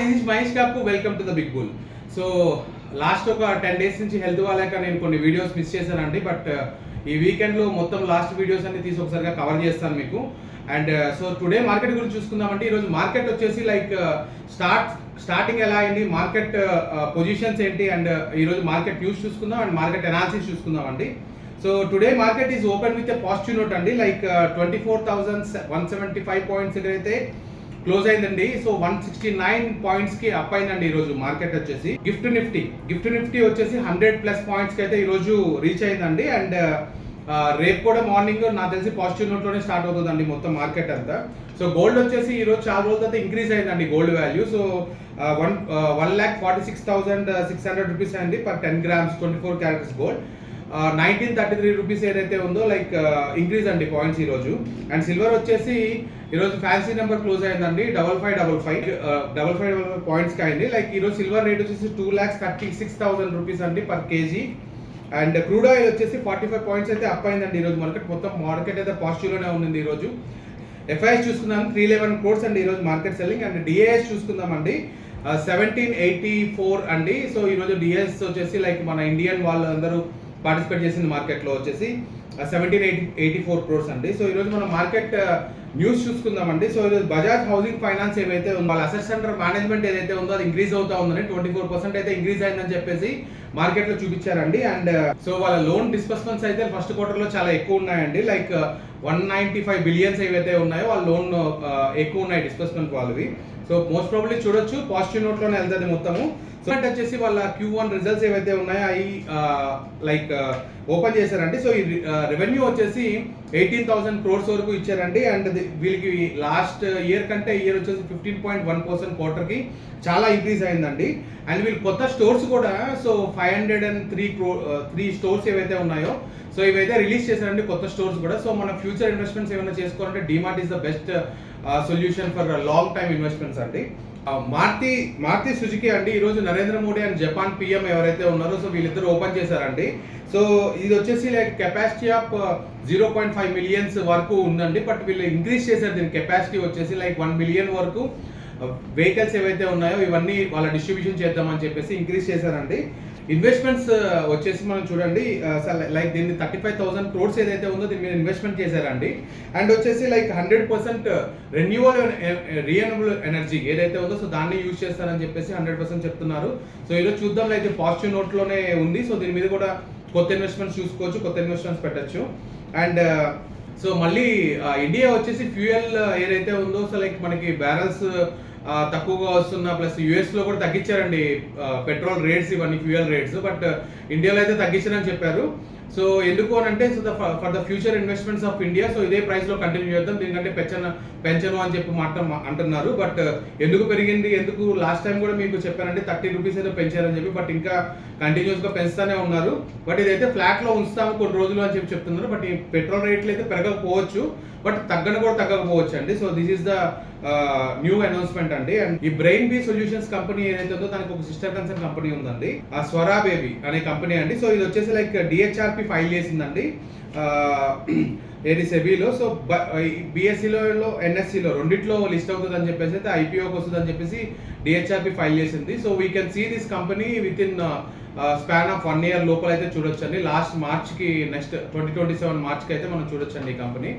This is Mahesh Kapu, welcome to the big bull. So last ఒక 10 days నుంచి health వాళ్ళక నేను కొన్ని వీడియోస్ మిస్ చేశానండి. బట్ ఈ వీకెండ్లో మొత్తం లాస్ట్ వీడియోస్ అన్ని తీసి ఒకసారిగా కవర్ చేస్తాను మీకు. అండ్ సో టుడే మార్కెట్ గురించి చూసుకుందామంటే ఈరోజు మార్కెట్ వచ్చేసి లైక్ స్టార్టింగ్ ఎలా అయింది, మార్కెట్ పొజిషన్స్ ఏంటి, అండ్ ఈరోజు మార్కెట్ న్యూస్ చూసుకుందాం అండ్ మార్కెట్ అనాలిసిస్ చూసుకుందామండి. So today market is open with a positive note అండి. లైక్ 24,175 పాయింట్స్ దగ్గర అయితే క్లోజ్ అయిందండి. సో 169 పాయింట్స్ కి అప్ అయిందండి ఈరోజు మార్కెట్ వచ్చేసి. గిఫ్ట్ నిఫ్టీ వచ్చేసి 100+ పాయింట్స్ కి అయితే ఈరోజు రీచ్ అయిందండి. అండ్ రేపు కూడా మార్నింగ్ నాకు తెలిసి పాజిటివ్ నోట్ లోనే స్టార్ట్ అవుతుందండి మొత్తం మార్కెట్ అంతా. సో గోల్డ్ వచ్చేసి ఈరోజు చాలా రోజుల తర్వాత ఇంక్రీజ్ అయిందండి గోల్డ్ వాల్యూ. సో 1,46,600 రూపీస్ అయింది per 10 grams 24 carats gold. 1933 rupees ఏదైతే ఉందో లైక్ ఇంక్రీజ్ అండి పాయింట్స్ ఈరోజు. అండ్ సిల్వర్ వచ్చేసి ఈరోజు ఫ్యాన్సీ నెంబర్ క్లోజ్ అయిందండి 5555 పాయింట్స్ కి అయింది. లైక్ ఈరోజు సిల్వర్ రేట్ వచ్చేసి 2,36,000 రూపీస్ అండి per KG. And crude oil వచ్చేసి 45 పాయింట్స్ అయితే అప్ అయిందండి ఈరోజు మార్కెట్. మొత్తం మార్కెట్ అయితే పాజిటివ్ లోనే ఉంది ఈరోజు. ఎఫ్ఐఎస్ చూసుకుందాం 311 crores అండి ఈరోజు మార్కెట్ సెల్లింగ్. అండ్ డిఏఎస్ చూసుకుందామండి 1784 అండి. సో ఈరోజు డిఏఎస్ వచ్చేసి లైక్ మన ఇండియన్ వాళ్ళందరూ పార్టిసిపేట్ చేసింది మార్కెట్లో వచ్చేసి 1784 crores అండి. సో ఈరోజు మనం మార్కెట్ న్యూస్ చూసుకుందామండి. సో ఈరోజు బజాజ్ హౌసింగ్ ఫైనాన్స్ ఏవైతే ఉందో వాళ్ళ అసెట్స్ అండర్ మేనేజ్మెంట్ ఏదైతే ఉందో అది ఇంక్రీజ్ అవుతా ఉందని 24% అయితే ఇంక్రీజ్ అయిందని చెప్పేసి మార్కెట్ లో చూపించారండి. అండ్ సో వాళ్ళ లోన్ డిస్బర్స్మెంట్స్ అయితే ఫస్ట్ క్వార్టర్ లో చాలా ఎక్కువ ఉన్నాయండి. లైక్ 195 బిలియన్స్ ఏవైతే ఉన్నాయో వాళ్ళ లోన్ ఎక్కువ ఉన్నాయి డిస్బర్స్మెంట్ వాళ్ళవి. సో మోస్ట్ ప్రాబబ్లీ చూడొచ్చు పాజిటివ్ నోట్ లోనే వెళ్తుంది మొత్తము. సో అంటే వచ్చేసి వాళ్ళ Q1 రిజల్ట్స్ ఏవైతే ఉన్నాయో అవి లైక్ ఓపెన్ చేశారండి. సో ఈ రెవెన్యూ వచ్చేసి 18,000 crores వరకు ఇచ్చారండి. అండ్ వీళ్ళకి లాస్ట్ ఇయర్ కంటే ఇయర్ వచ్చేసి 15.1% క్వార్టర్కి చాలా ఇంక్రీజ్ అయిందండి. అండ్ వీళ్ళు కొత్త స్టోర్స్ కూడా సో 503 స్టోర్స్ ఏవైతే ఉన్నాయో సో ఇవైతే రిలీజ్ చేశారండి కొత్త స్టోర్స్ కూడా. సో మన ఫ్యూచర్ ఇన్వెస్ట్మెంట్స్ ఏమైనా చేసుకోవాలంటే DMart is the best solution for long time investments అండి. మారుతి సుజుకి అండి ఈరోజు Narendra Modi and Japan PM ఎవరైతే ఉన్నారో సో వీళ్ళిద్దరు ఓపెన్ చేశారండి. సో ఇది వచ్చేసి లైక్ కెపాసిటీ ఆఫ్ 0.5 millions వరకు ఉందండి. బట్ వీళ్ళు ఇంక్రీజ్ చేశారు దీని కెపాసిటీ వచ్చేసి లైక్ 1 million వరకు వెహికల్స్ ఏవైతే ఉన్నాయో ఇవన్నీ వాళ్ళ డిస్ట్రిబ్యూషన్ చేద్దామని చెప్పేసి ఇంక్రీజ్ చేశారండి. ఇన్వెస్ట్మెంట్స్ వచ్చేసి మనం చూడండి లైక్ దీన్ని 35,000 crores ఏదైతే ఉందో దీని మీద ఇన్వెస్ట్మెంట్ చేశారండి. అండ్ వచ్చేసి లైక్ 100% రిన్యూవబుల్ ఎనర్జీ ఏదైతే ఉందో సో దాన్ని యూజ్ చేస్తారని చెప్పేసి 100% చెప్తున్నారు. సో ఈరోజు చూద్దాం లైక్ పాజిటివ్ నోట్ లోనే ఉంది. సో దీని మీద కూడా కొత్త ఇన్వెస్ట్మెంట్స్ చూసుకోవచ్చు, కొత్త ఇన్వెస్ట్మెంట్స్ పెట్టచ్చు. అండ్ సో మళ్ళీ ఇండియా వచ్చేసి ఫ్యూయల్ ఏదైతే ఉందో సో లైక్ మనకి బ్యారల్స్ తక్కువగా వస్తున్న ప్లస్ యుఎస్ లో కూడా తగ్గించారండి పెట్రోల్ రేట్స్ ఇవన్నీ ఫ్యూయల్ రేట్స్. బట్ ఇండియాలో అయితే తగ్గించారని చెప్పారు. సో ఎందుకు అని అంటే so for the future investments of India so ఇదే ప్రైస్ లో కంటిన్యూ చేద్దాం, దీనికంటే పెంచను అని చెప్పి అంటున్నారు. బట్ ఎందుకు పెరిగింది, ఎందుకు లాస్ట్ టైం కూడా మీకు చెప్పారంటే 30 రూపీస్ అయితే పెంచారని చెప్పి, బట్ ఇంకా కంటిన్యూస్ గా పెంచుతానే ఉన్నారు. బట్ ఇదైతే ఫ్లాట్ లో ఉంచుతాము కొన్ని రోజులు అని చెప్పి చెప్తున్నారు. బట్ ఈ పెట్రోల్ రేట్లు అయితే పెరగకపోవచ్చు, బట్ తగ్గకపోవచ్చు అండి. So this is the new announcement అండి. అండ్ ఈ బ్రెయిన్ బీ సొల్యూషన్స్ కంపెనీ ఏదైతే ఉందో దానికి ఒక సిస్టర్ కన్సర్న్ కంపెనీ ఉందండి, ఆ స్వరా బేబీ అనే కంపెనీ అండి. సో ఇది వచ్చేసి లైక్ DHRP ఫైల్ చేసిందండి ఏది సెబీలో. సో BSEలో NSEలో రెండిట్లో లిస్ట్ అవుతుంది అని చెప్పేసి అయితే IPOకి వస్తుంది అని చెప్పేసి DHRP ఫైల్ చేసింది. So we can see this company within span of 1 year లోపల అయితే చూడొచ్చు అండి. లాస్ట్ మార్చ్కి నెక్స్ట్ 2027 మార్చ్కి అయితే మనం చూడొచ్చు అండి ఈ కంపెనీ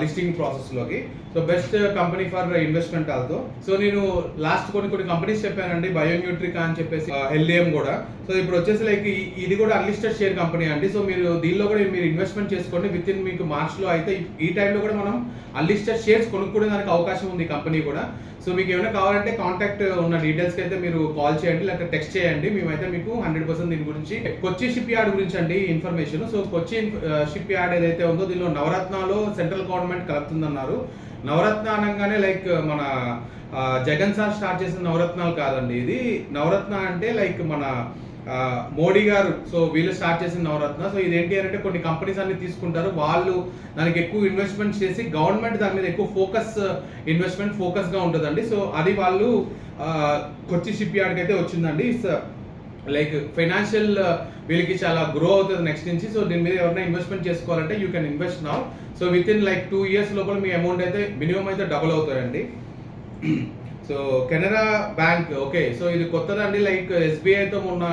లిస్టింగ్ ప్రాసెస్ లోకి. So best company for investment also. So నేను లాస్ట్ కొన్ని కంపెనీస్ చెప్పానండి, బయోన్యూట్రికా అని చెప్పేసి, హెల్డిఎం కూడా. సో ఇప్పుడు వచ్చేసి లైక్ ఇది కూడా అన్లిస్టెడ్ షేర్ కంపెనీ అండి. సో మీరు దీనిలో కూడా మీరు ఇన్వెస్ట్మెంట్ చేసుకోండి విత్ ఇన్ మీకు మార్చ్ లో అయితే ఈ టైంలో కూడా మనం అన్లిస్టెడ్ షేర్స్ కొనుక్కోవడానికి అవకాశం ఉంది కంపెనీ కూడా. సో మీకు ఏమైనా కావాలంటే కాంటాక్ట్ ఉన్న డీటెయిల్స్కి అయితే మీరు కాల్ చేయండి లేకపోతే టెక్స్ట్ చేయండి, మేమైతే మీకు 100% దీని గురించి. కొచ్చి షిప్ యార్డ్ గురించి అండి ఇన్ఫర్మేషన్. సో కొచ్చి షిప్ యార్డ్ ఏదైతే ఉందో దీనిలో నవరత్నాలు సెంట్రల్ గవర్నమెంట్ కలుపుతుందన్నారు. నవరత్న అనగానే లైక్ మన జగన్ సార్ స్టార్ట్ చేసిన నవరత్నాలు కాదండి. ఇది నవరత్న అంటే లైక్ మన మోడీ గారు సో వీళ్ళు స్టార్ట్ చేసిన నవరత్న. సో ఇదేంటి అంటే కొన్ని కంపెనీస్ అన్ని తీసుకుంటారు, వాళ్ళు దానికి ఎక్కువ ఇన్వెస్ట్మెంట్ చేసి గవర్నమెంట్ దాని మీద ఎక్కువ ఫోకస్ గా ఉంటుందండి. సో అది వాళ్ళు కొచ్చి షిప్ యార్డ్కి అయితే వచ్చిందండి. లైక్ ఫైనాన్షియల్ వీళ్ళకి చాలా గ్రో అవుతుంది నెక్స్ట్ నుంచి. సో దీని మీద ఎవరైనా ఇన్వెస్ట్మెంట్ చేసుకోవాలంటే you can invest now. So with in like 2 years లోపల మీ అమౌంట్ అయితే మినిమం అయితే డబుల్ అవుతాయండి. So Canara bank okay. So ఇది కొత్తదండి. లైక్ ఎస్బీఐతో మొన్న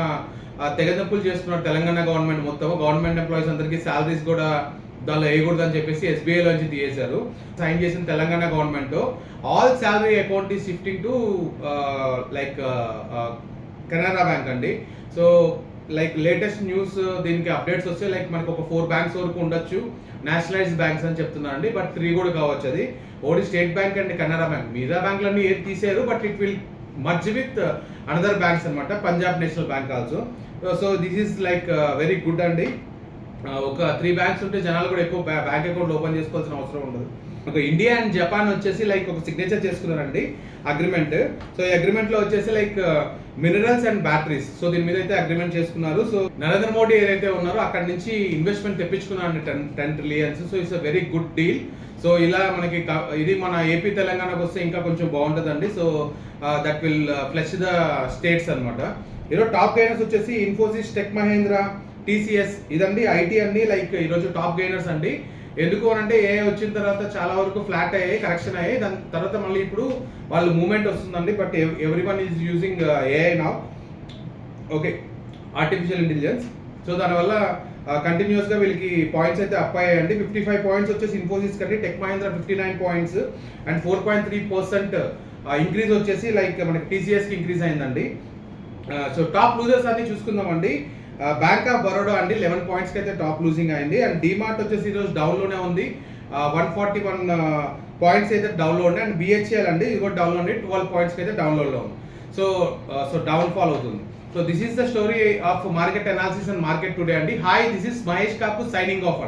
తెగదెంపులు చేస్తున్నారు తెలంగాణ గవర్నమెంట్ మొత్తం. గవర్నమెంట్ ఎంప్లాయీస్ అందరికీ సాలరీస్ కూడా దానిలో వేయకూడదని చెప్పేసి ఎస్బీఐలోంచి తీసేశారు. సైన్ చేసిన Telangana government all salary account is shifting to like Canara bank అండి. సో లైక్ లేటెస్ట్ న్యూస్ దీనికి అప్డేట్స్ వస్తే లైక్ మనకు ఒక 4 బ్యాంక్స్ వరకు ఉండొచ్చు నేషనలైజ్డ్ బ్యాంక్స్ అని చెప్తున్నారు అండి. బట్ 3 కూడా కావచ్చు. అది only state bank and Canara bank. మిగతా బ్యాంకులన్నీ ఏది తీసారు, but it will merge with another banks అనమాట. Punjab national bank also. So this is like very good అండి. ఒక 3 బ్యాంక్స్ ఉంటే జనాలు కూడా ఎక్కువ బ్యాంక్ అకౌంట్ ఓపెన్ చేసుకోవాల్సిన అవసరం ఉండదు. ఒక ఇండియా అండ్ జపాన్ వచ్చేసి లైక్ ఒక సిగ్నేచర్ చేసుకున్నారండి అగ్రిమెంట్. సో ఈ అగ్రిమెంట్ లో వచ్చేసి like minerals and batteries, so దీని మీద అయితే అగ్రిమెంట్ చేసుకున్నారు. సో నరేంద్ర మోడీ ఏదైతే ఉన్నారో అక్కడ నుంచి ఇన్వెస్ట్మెంట్ తెప్పించుకున్నారండి 10 trillions. So it's a very good deal. So ఇలా మనకి ఇది మన ఏపీ తెలంగాణకు వస్తే ఇంకా కొంచెం బాగుంటుందండి. So that will flesh the states అనమాట. ఈరోజు టాప్ గైనర్స్ వచ్చేసి ఇన్ఫోసిస్, టెక్ మహేంద్ర, టీసీఎస్ ఇదండి. ఐటీ అండి లైక్ ఈరోజు టాప్ గైనర్స్ అండి. ఎందుకు అంటే ఏ వచ్చిన తర్వాత చాలా వరకు ఫ్లాట్ అయ్యాయి, కరెక్షన్ అయ్యాయి. దాని తర్వాత మళ్ళీ ఇప్పుడు వాళ్ళు మూవ్మెంట్ వస్తుందండి. But every one is using AI now, okay, artificial intelligence. So దానివల్ల కంటిన్యూస్గా వీళ్ళకి పాయింట్స్ అయితే అప్ అయ్యాయండి. 55 పాయింట్స్ వచ్చేసి ఇన్ఫోసిస్ కంటే, Tech Mahindra 59 points and 4.3% increase వచ్చేసి లైక్ మనకి టీసీఎస్కి ఇంక్రీజ్ అయిందండి. సో టాప్ లూజర్స్ అన్ని చూసుకుందామండి. బ్యాంక్ ఆఫ్ బరోడా అండి 11 పాయింట్స్కి అయితే టాప్ లూజింగ్ అయింది. అండ్ డిమార్ట్ వచ్చేసి ఈరోజు డౌన్లోనే ఉంది. 141 పాయింట్స్ అయితే డౌన్లో ఉంది. అండ్ బిహెచ్ఎల్ అండి ఇది కూడా డౌన్లో ఉంది, 12 పాయింట్స్కి అయితే డౌన్లోడ్లో ఉంది. సో డౌన్ ఫాల్ అవుతుంది. So this is the story of market analysis and market today అండి. Hi, this is Mahesh Kapu signing of.